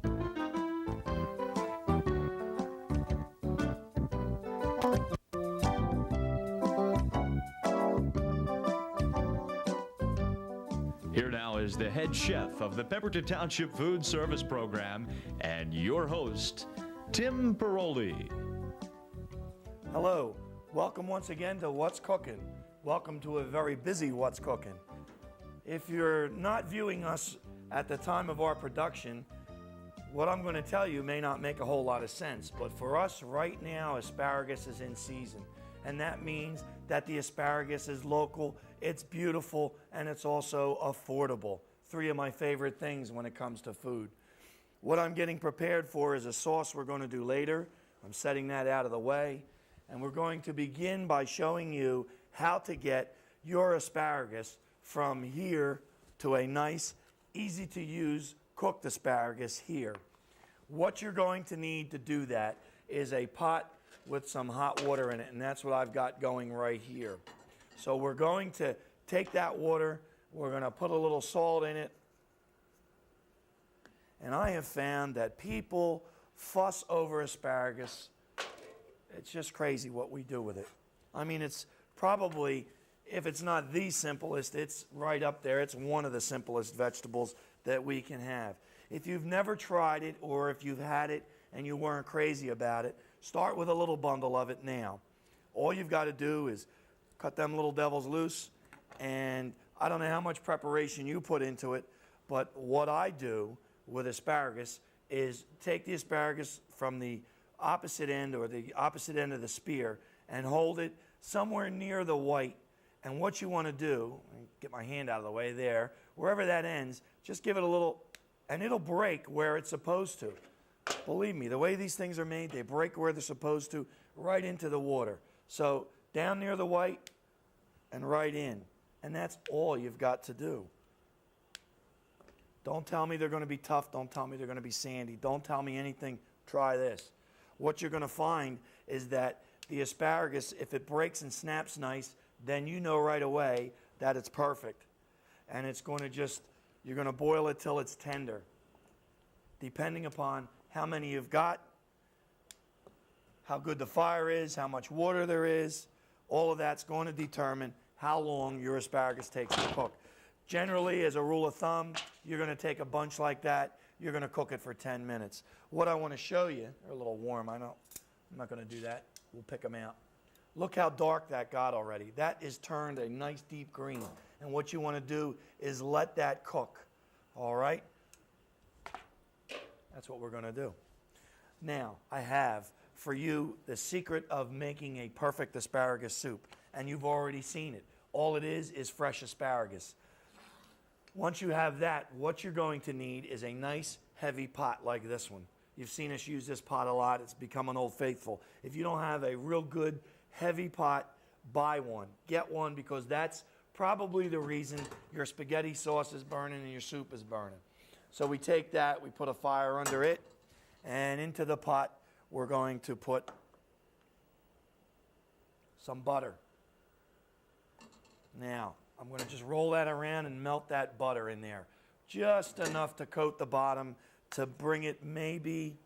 Here now is the head chef of the Pemberton Township Food Service Program and your host, Tim Paroli. Hello, welcome once again to What's Cooking. Welcome to a very busy What's Cooking. If you're not viewing us at the time of our production, what I'm going to tell you may not make a whole lot of sense, but for us right now, asparagus is in season. And that means that the asparagus is local, it's beautiful, and it's also affordable. Three of my favorite things when it comes to food. What I'm getting prepared for is a sauce we're going to do later. I'm setting that out of the way. And we're going to begin by showing you how to get your asparagus from here to a nice, easy to use cooked asparagus here. What you're going to need to do that is a pot with some hot water in it, and that's what I've got going right here. So we're going to take that water, we're going to put a little salt in it, and I have found that people fuss over asparagus. It's just crazy what we do with it. I mean, it's probably, if it's not the simplest, it's right up there. It's one of the simplest vegetables that we can have. If you've never tried it, or if you've had it and you weren't crazy about it, start with a little bundle of it now. All you've got to do is cut them little devils loose, and I don't know how much preparation you put into it, but what I do with asparagus is take the asparagus from the opposite end, or the opposite end of the spear, and hold it somewhere near the white. And what you want to do, get my hand out of the way there, wherever that ends, just give it a little, and it'll break where it's supposed to. Believe me, the way these things are made, they break where they're supposed to, right into the water. So down near the white and right in. And that's all you've got to do. Don't tell me they're going to be tough. Don't tell me they're going to be sandy. Don't tell me anything. Try this. What you're going to find is that the asparagus, if it breaks and snaps nice, then you know right away that it's perfect. And it's going to just, you're going to boil it till it's tender. Depending upon how many you've got, how good the fire is, how much water there is, all of that's going to determine how long your asparagus takes to cook. Generally, as a rule of thumb, you're going to take a bunch like that, you're going to cook it for 10 minutes. What I want to show you, they're a little warm, I know. I'm not going to do that. We'll pick them out. Look how dark that got already. That is turned a nice deep green. And what you want to do is let that cook. All right? That's what we're going to do. Now, I have for you the secret of making a perfect asparagus soup. And you've already seen it. All it is fresh asparagus. Once you have that, what you're going to need is a nice heavy pot like this one. You've seen us use this pot a lot. It's become an old faithful. If you don't have a real good heavy pot, buy one. Get one, because that's probably the reason your spaghetti sauce is burning and your soup is burning. So we take that, we put a fire under it, and into the pot we're going to put some butter. Now, I'm going to just roll that around and melt that butter in there. Just enough to coat the bottom to bring it maybe,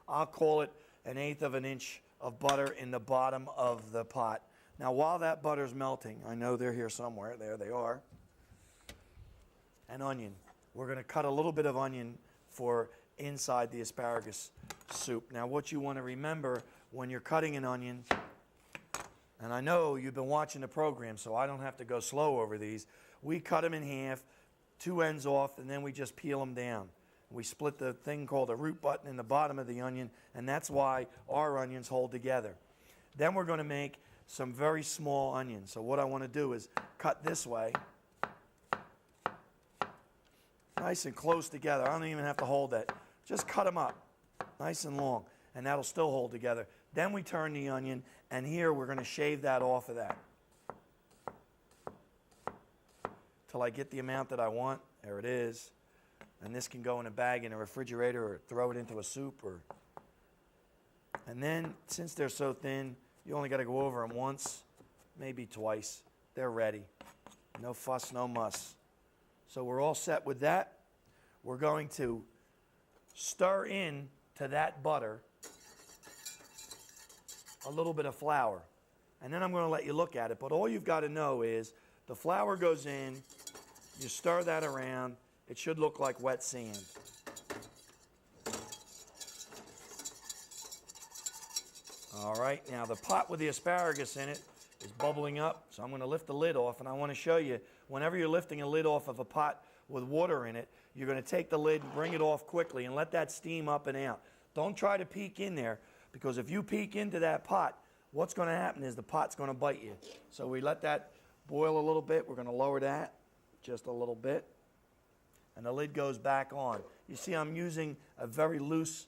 I'll call it 1/8 of an inch of butter in the bottom of the pot. Now, while that butter's melting, I know they're here somewhere. There they are. An onion. We're going to cut a little bit of onion for inside the asparagus soup. Now, what you want to remember when you're cutting an onion, and I know you've been watching the program, so I don't have to go slow over these. We cut them in half, 2 ends off, and then we just peel them down. We split the thing called a root button in the bottom of the onion, and that's why our onions hold together. Then we're going to make some very small onions. So what I want to do is cut this way, nice and close together. I don't even have to hold that. Just cut them up, nice and long, and that'll still hold together. Then we turn the onion, and here we're going to shave that off of that till I get the amount that I want. There it is. And this can go in a bag in a refrigerator, or throw it into a soup. And then, since they're so thin, you only got to go over them once, maybe twice. They're ready. No fuss, no muss. So we're all set with that. We're going to stir in to that butter a little bit of flour. And then I'm going to let you look at it. But all you've got to know is the flour goes in, you stir that around. It should look like wet sand. All right, now the pot with the asparagus in it is bubbling up, so I'm going to lift the lid off, and I want to show you, whenever you're lifting a lid off of a pot with water in it, you're going to take the lid and bring it off quickly and let that steam up and out. Don't try to peek in there, because if you peek into that pot, what's going to happen is the pot's going to bite you. So we let that boil a little bit. We're going to lower that just a little bit, and the lid goes back on. You see, I'm using a very loose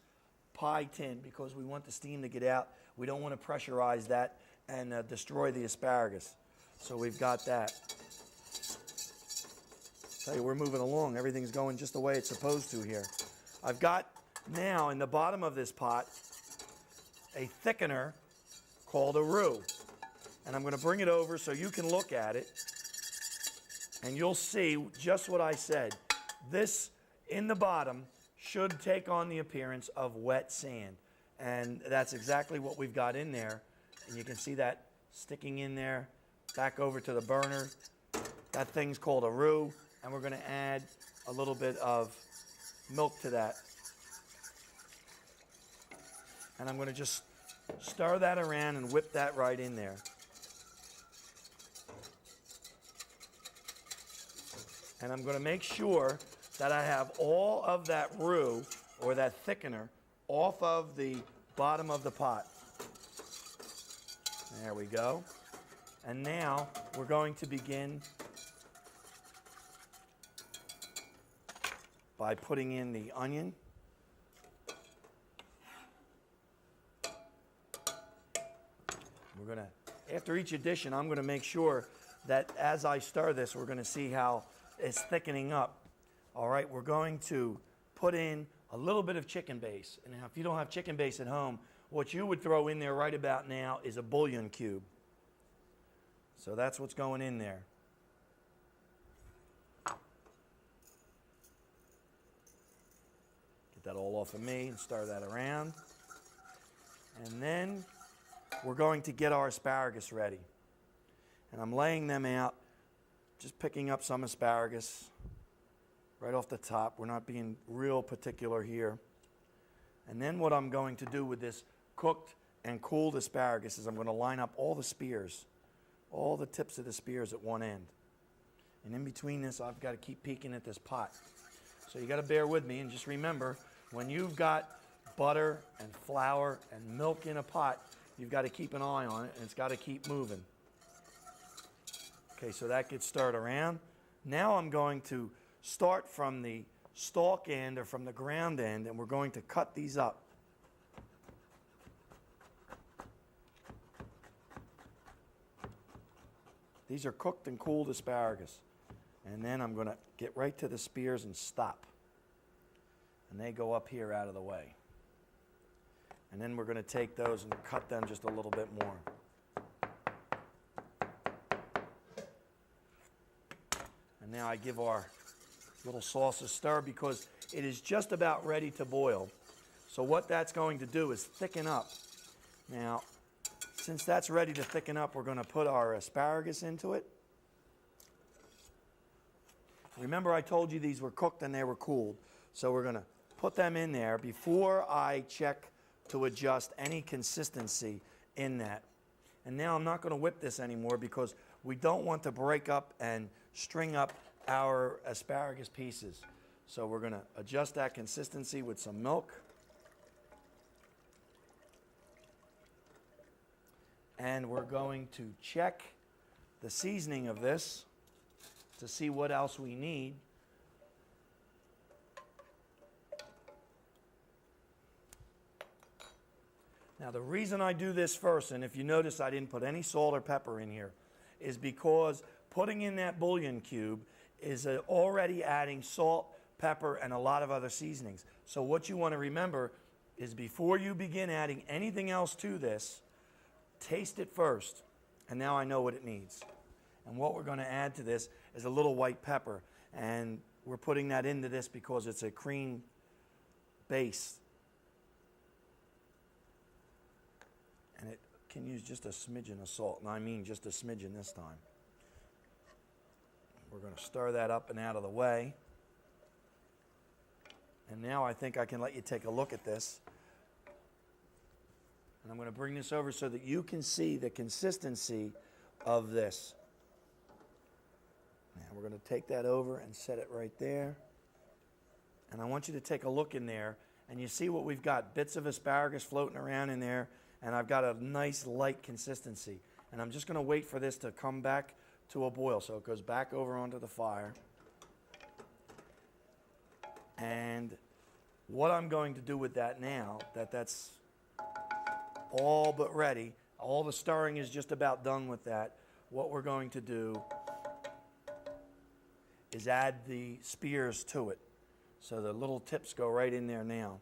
pie tin because we want the steam to get out. We don't want to pressurize that and destroy the asparagus. So we've got that. Tell you, we're moving along. Everything's going just the way it's supposed to here. I've got now in the bottom of this pot a thickener called a roux. And I'm going to bring it over so you can look at it. And you'll see just what I said. This in the bottom should take on the appearance of wet sand. And that's exactly what we've got in there. And you can see that sticking in there, back over to the burner. That thing's called a roux. And we're going to add a little bit of milk to that. And I'm going to just stir that around and whip that right in there. And I'm going to make sure that I have all of that roux or that thickener off of the bottom of the pot. There we go. And now we're going to begin by putting in the onion. We're going to, after each addition, I'm going to make sure that as I stir this, we're going to see how it's thickening up. All right, we're going to put in a little bit of chicken base. And now, if you don't have chicken base at home, what you would throw in there right about now is a bouillon cube. So that's what's going in there. Get that all off of me and stir that around. And then we're going to get our asparagus ready. And I'm laying them out, just picking up some asparagus right off the top. We're not being real particular here. And then what I'm going to do with this cooked and cooled asparagus is I'm going to line up all the spears, all the tips of the spears at one end. And in between this, I've got to keep peeking at this pot. So you got to bear with me, and just remember, when you've got butter and flour and milk in a pot, you've got to keep an eye on it, and it's got to keep moving. Okay, so that gets stirred around. Now I'm going to start from the stalk end or from the ground end, and we're going to cut these up. These are cooked and cooled asparagus. And then I'm going to get right to the spears and stop. And they go up here out of the way. And then we're going to take those and cut them just a little bit more. And now I give our little sauce a stir because it is just about ready to boil. So what that's going to do is thicken up. Now, since that's ready to thicken up, we're going to put our asparagus into it. Remember, I told you these were cooked and they were cooled. So we're going to put them in there before I check to adjust any consistency in that. And now I'm not going to whip this anymore because we don't want to break up and string up our asparagus pieces. So we're going to adjust that consistency with some milk. And we're going to check the seasoning of this to see what else we need. Now, the reason I do this first, and if you notice I didn't put any salt or pepper in here, is because putting in that bouillon cube is already adding salt, pepper, and a lot of other seasonings. So what you want to remember is before you begin adding anything else to this, taste it first. And now I know what it needs. And what we're going to add to this is a little white pepper. And we're putting that into this because it's a cream-based base. And it can use just a smidgen of salt, and I mean just a smidgen this time. We're going to stir that up and out of the way. And now I think I can let you take a look at this. And I'm going to bring this over so that you can see the consistency of this. Now we're going to take that over and set it right there. And I want you to take a look in there, and you see what we've got. Bits of asparagus floating around in there, and I've got a nice light consistency. And I'm just going to wait for this to come back to a boil so it goes back over onto the fire. And what I'm going to do with that now, that's all but ready, all the stirring is just about done with that, what we're going to do is add the spears to it. So the little tips go right in there now.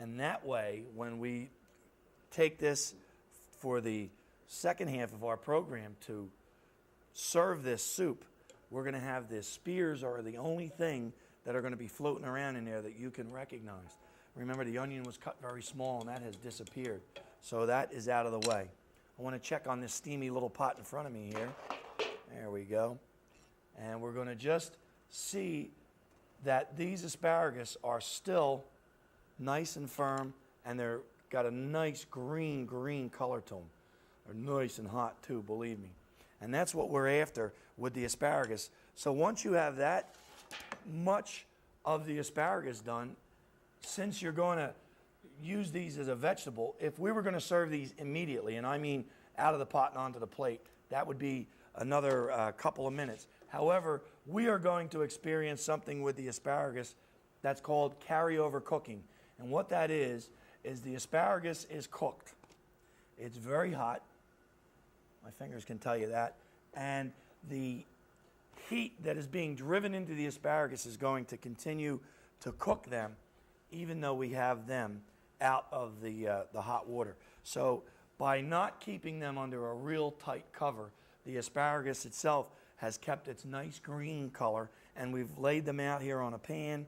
And that way, when we take this for the second half of our program to serve this soup, we're going to have the spears are the only thing that are going to be floating around in there that you can recognize. Remember, the onion was cut very small, and that has disappeared. So that is out of the way. I want to check on this steamy little pot in front of me here. There we go. And we're going to just see that these asparagus are still nice and firm, and they're got a nice green color to them. They're nice and hot too, believe me. And that's what we're after with the asparagus. So once you have that much of the asparagus done, since you're going to use these as a vegetable, if we were going to serve these immediately, and I mean out of the pot and onto the plate, that would be another couple of minutes. However, we are going to experience something with the asparagus that's called carryover cooking. And what that is the asparagus is cooked. It's very hot. My fingers can tell you that. And the heat that is being driven into the asparagus is going to continue to cook them, even though we have them out of the hot water. So by not keeping them under a real tight cover, the asparagus itself has kept its nice green color, and we've laid them out here on a pan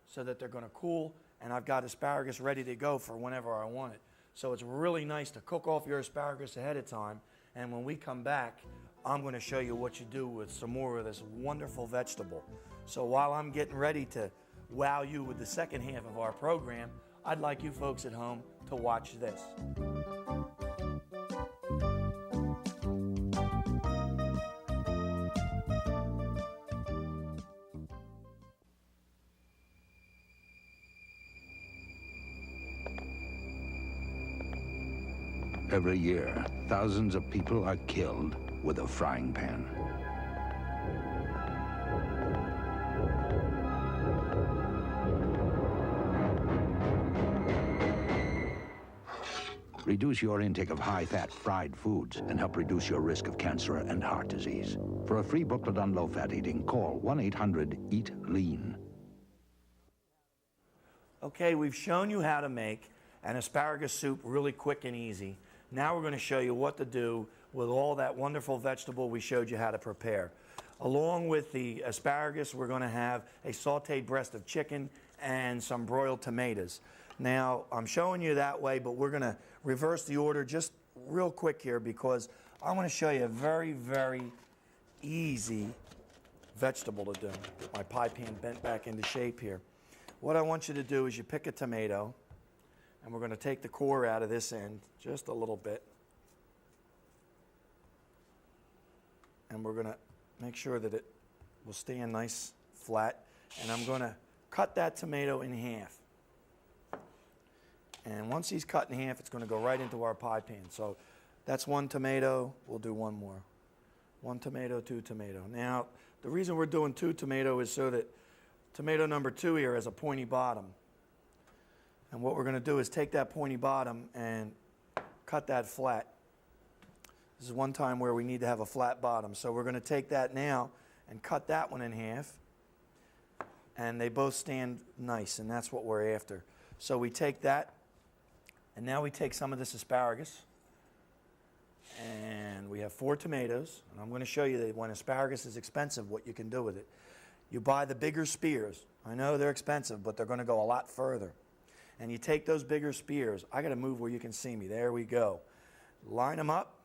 so that they're going to cool, and I've got asparagus ready to go for whenever I want it. So it's really nice to cook off your asparagus ahead of time, and when we come back, I'm going to show you what you do with some more of this wonderful vegetable. So while I'm getting ready to wow you with the second half of our program, I'd like you folks at home to watch this. Every year, thousands of people are killed with a frying pan. Reduce your intake of high-fat fried foods and help reduce your risk of cancer and heart disease. For a free booklet on low-fat eating, call 1-800-EAT-LEAN. Okay, we've shown you how to make an asparagus soup really quick and easy. Now we're going to show you what to do with all that wonderful vegetable we showed you how to prepare. Along with the asparagus, we're going to have a sauteed breast of chicken and some broiled tomatoes. Now, I'm showing you that way, but we're going to reverse the order just real quick here because I want to show you a very, very easy vegetable to do. My pie pan bent back into shape here. What I want you to do is you pick a tomato, and we're going to take the core out of this end just a little bit. And we're going to make sure that it will stand nice flat. And I'm going to cut that tomato in half. And once he's cut in half, it's going to go right into our pie pan. So that's one tomato. We'll do one more. One tomato, two tomato. Now, the reason we're doing two tomato is so that tomato number 2 here has a pointy bottom. And what we're going to do is take that pointy bottom and cut that flat. This is one time where we need to have a flat bottom. So we're going to take that now and cut that one in half. And they both stand nice, and that's what we're after. So we take that, and now we take some of this asparagus. And we have 4 tomatoes. And I'm going to show you that when asparagus is expensive, what you can do with it. You buy the bigger spears. I know they're expensive, but they're going to go a lot further. And you take those bigger spears. I got to move where you can see me. There we go. Line them up,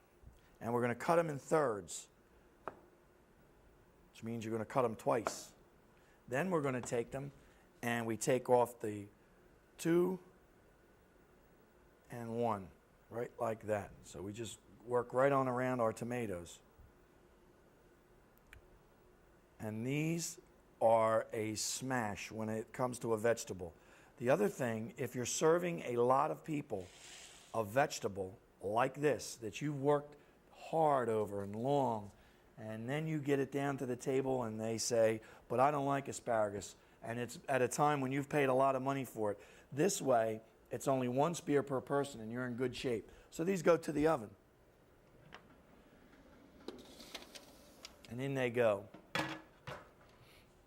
and we're going to cut them in thirds, which means you're going to cut them twice. Then we're going to take them, and we take off the 2 and 1, right like that. So we just work right on around our tomatoes. And these are a smash when it comes to a vegetable. The other thing, if you're serving a lot of people a vegetable like this, that you've worked hard over and long, and then you get it down to the table and they say, but I don't like asparagus, and it's at a time when you've paid a lot of money for it. This way, it's only 1 spear per person and you're in good shape. So these go to the oven. And in they go.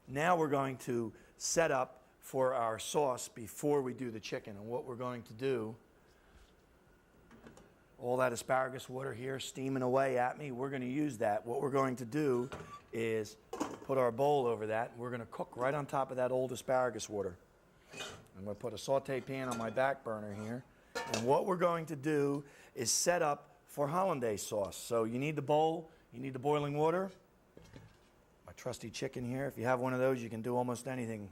Now we're going to set up for our sauce before we do the chicken. And what we're going to do, all that asparagus water here steaming away at me, we're going to use that. What we're going to do is put our bowl over that. We're going to cook right on top of that old asparagus water. I'm going to put a saute pan on my back burner here. And what we're going to do is set up for hollandaise sauce. So you need the bowl, you need the boiling water. My trusty chicken here. If you have one of those, you can do almost anything.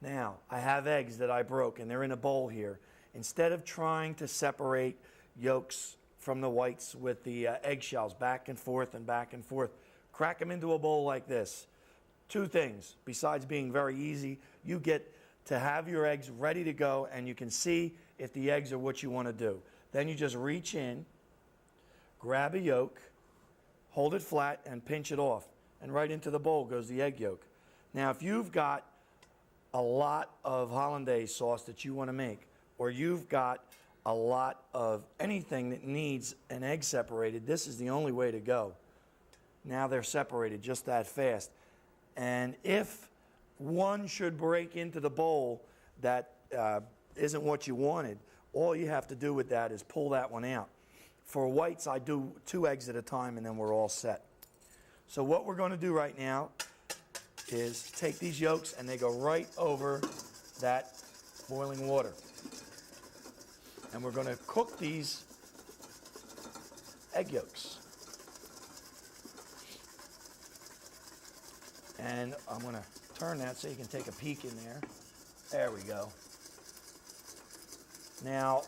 Now, I have eggs that I broke, and they're in a bowl here. Instead of trying to separate yolks from the whites with the eggshells back and forth, crack them into a bowl like this. 2 things. Besides being very easy, you get to have your eggs ready to go, and you can see if the eggs are what you want to do. Then you just reach in, grab a yolk, hold it flat, and pinch it off. And right into the bowl goes the egg yolk. Now, if you've got a lot of hollandaise sauce that you want to make, or you've got a lot of anything that needs an egg separated, this is the only way to go. Now they're separated just that fast. And if one should break into the bowl that isn't what you wanted, all you have to do with that is pull that one out. For whites, I do 2 eggs at a time, and then we're all set. So what we're going to do right now is take these yolks, and they go right over that boiling water. And we're going to cook these egg yolks. And I'm going to turn that so you can take a peek in there. There we go. Now,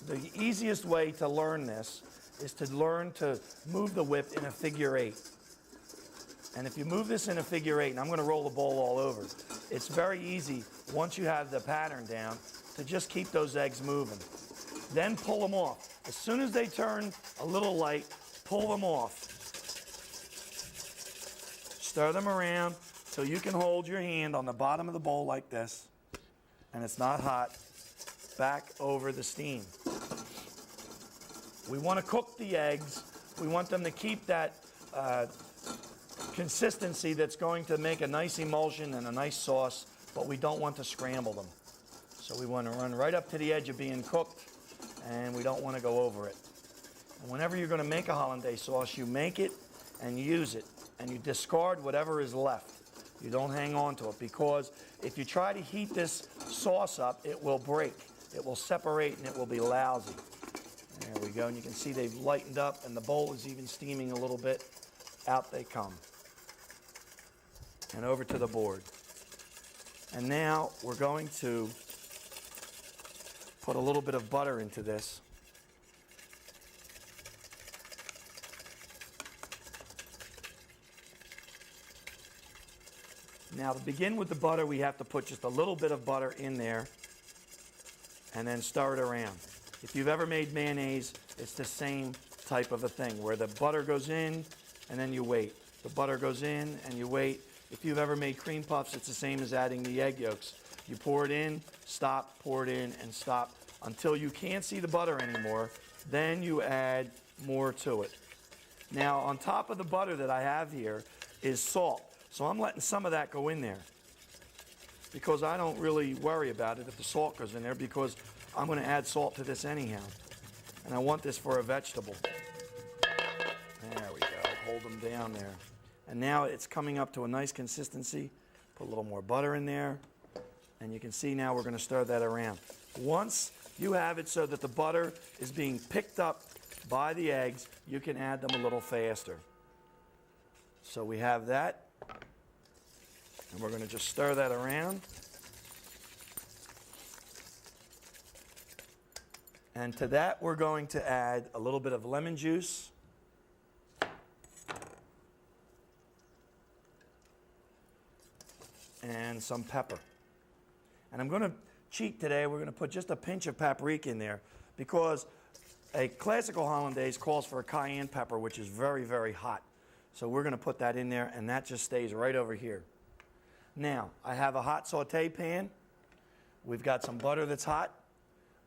the easiest way to learn this is to learn to move the whip in a figure 8. And if you move this in a figure 8, and I'm going to roll the bowl all over, it's very easy, once you have the pattern down, to just keep those eggs moving. Then pull them off. As soon as they turn a little light, pull them off. Stir them around so you can hold your hand on the bottom of the bowl like this, and it's not hot, back over the steam. We want to cook the eggs. We want them to keep that consistency that's going to make a nice emulsion and a nice sauce, but we don't want to scramble them. So we want to run right up to the edge of being cooked, and we don't want to go over it. And whenever you're going to make a hollandaise sauce, you make it and you use it, and you discard whatever is left. You don't hang on to it, because if you try to heat this sauce up, it will break. It will separate, and it will be lousy. There we go, and you can see they've lightened up, and the bowl is even steaming a little bit. Out they come. And over to the board. And now we're going to put a little bit of butter into this. Now, to begin with the butter, we have to put just a little bit of butter in there and then stir it around. If you've ever made mayonnaise, it's the same type of a thing, where the butter goes in and then you wait. The butter goes in and you wait. If you've ever made cream puffs, it's the same as adding the egg yolks. You pour it in, stop, pour it in, and stop until you can't see the butter anymore. Then you add more to it. Now, on top of the butter that I have here is salt. So I'm letting some of that go in there, because I don't really worry about it if the salt goes in there, because I'm going to add salt to this anyhow. And I want this for a vegetable. There we go. Hold them down there. And now it's coming up to a nice consistency. Put a little more butter in there. And you can see now we're going to stir that around. Once you have it so that the butter is being picked up by the eggs, you can add them a little faster. So we have that. And we're going to just stir that around. And to that, we're going to add a little bit of lemon juice. And some pepper. And I'm going to cheat today. We're going to put just a pinch of paprika in there because a classical hollandaise calls for a cayenne pepper, which is very, very hot. So we're going to put that in there, and that just stays right over here. Now, I have a hot saute pan. We've got some butter that's hot.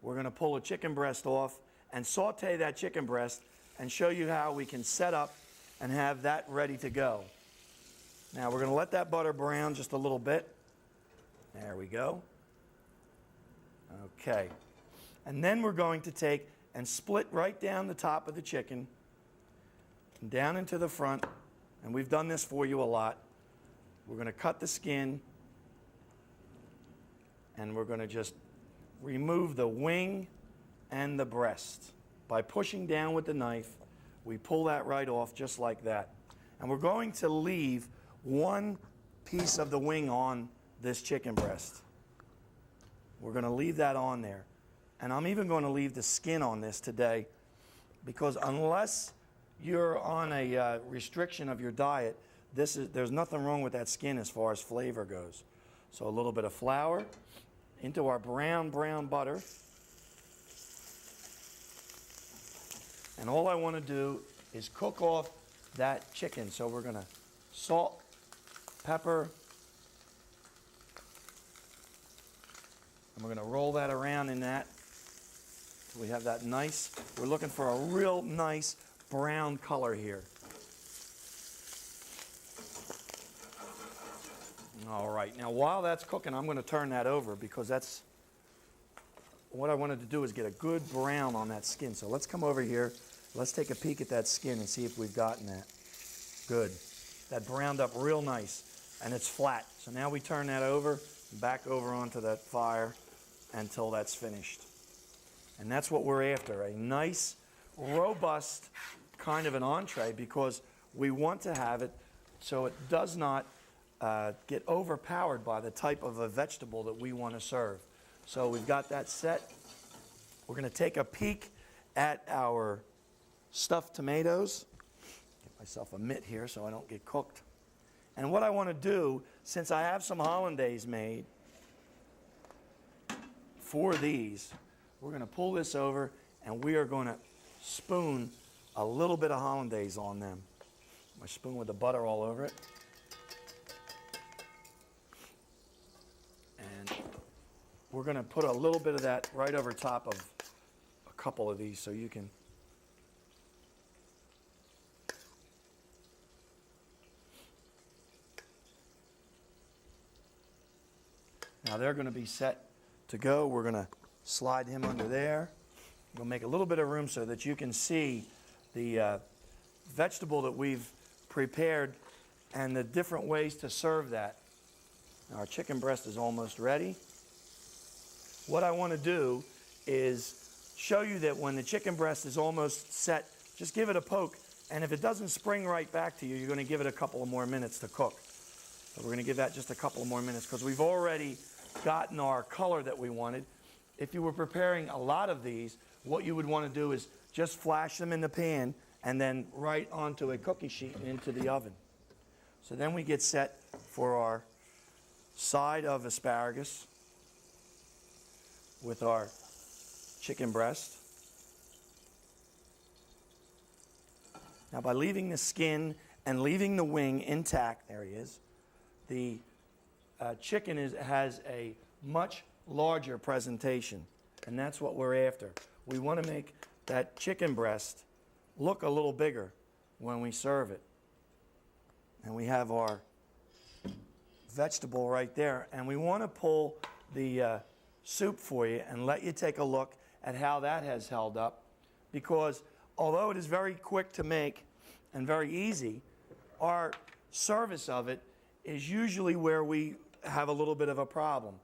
We're going to pull a chicken breast off and saute that chicken breast and show you how we can set up and have that ready to go. Now, we're going to let that butter brown just a little bit. There we go. Okay. And then we're going to take and split right down the top of the chicken and down into the front. And we've done this for you a lot. We're going to cut the skin and we're going to just remove the wing and the breast. By pushing down with the knife, we pull that right off just like that. And we're going to leave one piece of the wing on this chicken breast. We're going to leave that on there. And I'm even going to leave the skin on this today because unless you're on a restriction of your diet, there's nothing wrong with that skin as far as flavor goes. So a little bit of flour into our brown butter. And all I want to do is cook off that chicken. So we're going to salt, pepper, and we're going to roll that around in that. So we have that nice, we're looking for a real nice brown color here. All right, now while that's cooking, I'm going to turn that over because that's what I wanted to do is get a good brown on that skin. So let's come over here. Let's take a peek at that skin and see if we've gotten that. Good. That browned up real nice, and it's flat. So now we turn that over, back over onto that fire until that's finished. And that's what we're after, a nice, robust kind of an entree because we want to have it so it does not get overpowered by the type of a vegetable that we want to serve. So we've got that set. We're going to take a peek at our stuffed tomatoes. Get myself a mitt here so I don't get cooked. And what I want to do, since I have some hollandaise made for these, we're going to pull this over and we are going to spoon a little bit of hollandaise on them. My spoon with the butter all over it. And we're going to put a little bit of that right over top of a couple of these so you can. Now they're going to be set to go. We're going to slide him under there. We'll make a little bit of room so that you can see the vegetable that we've prepared and the different ways to serve that. Now our chicken breast is almost ready. What I want to do is show you that when the chicken breast is almost set, just give it a poke. And if it doesn't spring right back to you, you're going to give it a couple of more minutes to cook. So we're going to give that just a couple of more minutes because we've already gotten our color that we wanted. If you were preparing a lot of these, what you would want to do is just flash them in the pan and then right onto a cookie sheet and into the oven. So then we get set for our side of asparagus with our chicken breast. Now by leaving the skin and leaving the wing intact, there he is, the chicken has a much larger presentation, and that's what we're after. We want to make that chicken breast look a little bigger when we serve it. And we have our vegetable right there, and we want to pull the soup for you and let you take a look at how that has held up, because although it is very quick to make and very easy, our service of it is usually where we have a little bit of a problem.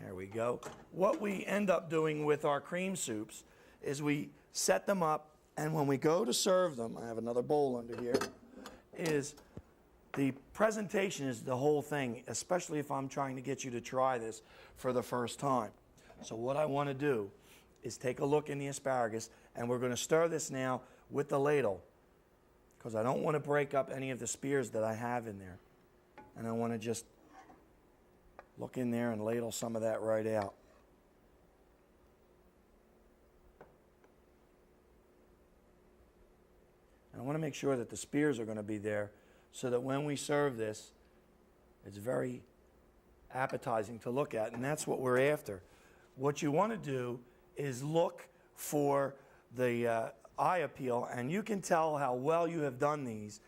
There we go. What we end up doing with our cream soups is we set them up, and when we go to serve them, I have another bowl under here, is the presentation is the whole thing, especially if I'm trying to get you to try this for the first time. So what I want to do is take a look in the asparagus, and we're going to stir this now with the ladle, because I don't want to break up any of the spears that I have in there. And I want to just look in there and ladle some of that right out. And I want to make sure that the spears are going to be there so that when we serve this, it's very appetizing to look at, and that's what we're after. What you want to do is look for the eye appeal, and you can tell how well you have done these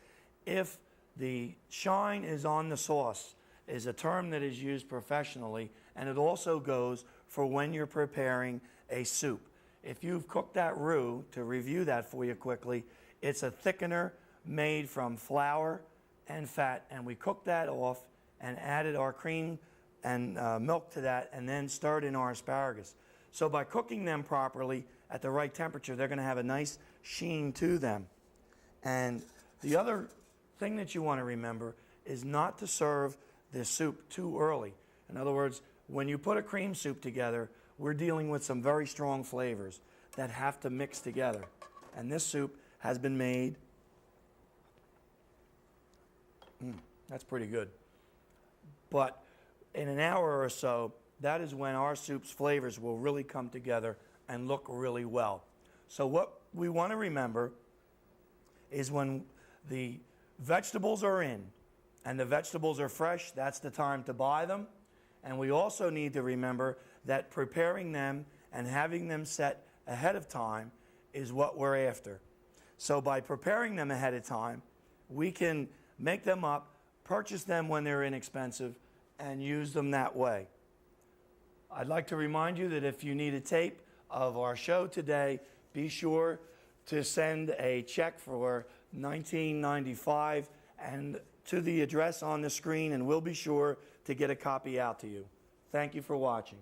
if the shine is on the sauce, is a term that is used professionally, and it also goes for when you're preparing a soup. If you've cooked that roux, to review that for you quickly, it's a thickener made from flour and fat, and we cooked that off and added our cream and milk to that, and then stirred in our asparagus. So by cooking them properly at the right temperature, they're going to have a nice sheen to them. And the other thing that you want to remember is not to serve this soup too early. In other words, when you put a cream soup together, we're dealing with some very strong flavors that have to mix together. And this soup has been made. That's pretty good. But in an hour or so, that is when our soup's flavors will really come together and look really well. So what we want to remember is when the vegetables are in and the vegetables are fresh, that's the time to buy them. And we also need to remember that preparing them and having them set ahead of time is what we're after. So by preparing them ahead of time, we can make them up, purchase them when they're inexpensive, and use them that way. I'd like to remind you that if you need a tape of our show today, be sure to send a check for $19.95 and to the address on the screen, and we'll be sure to get a copy out to you. Thank you for watching.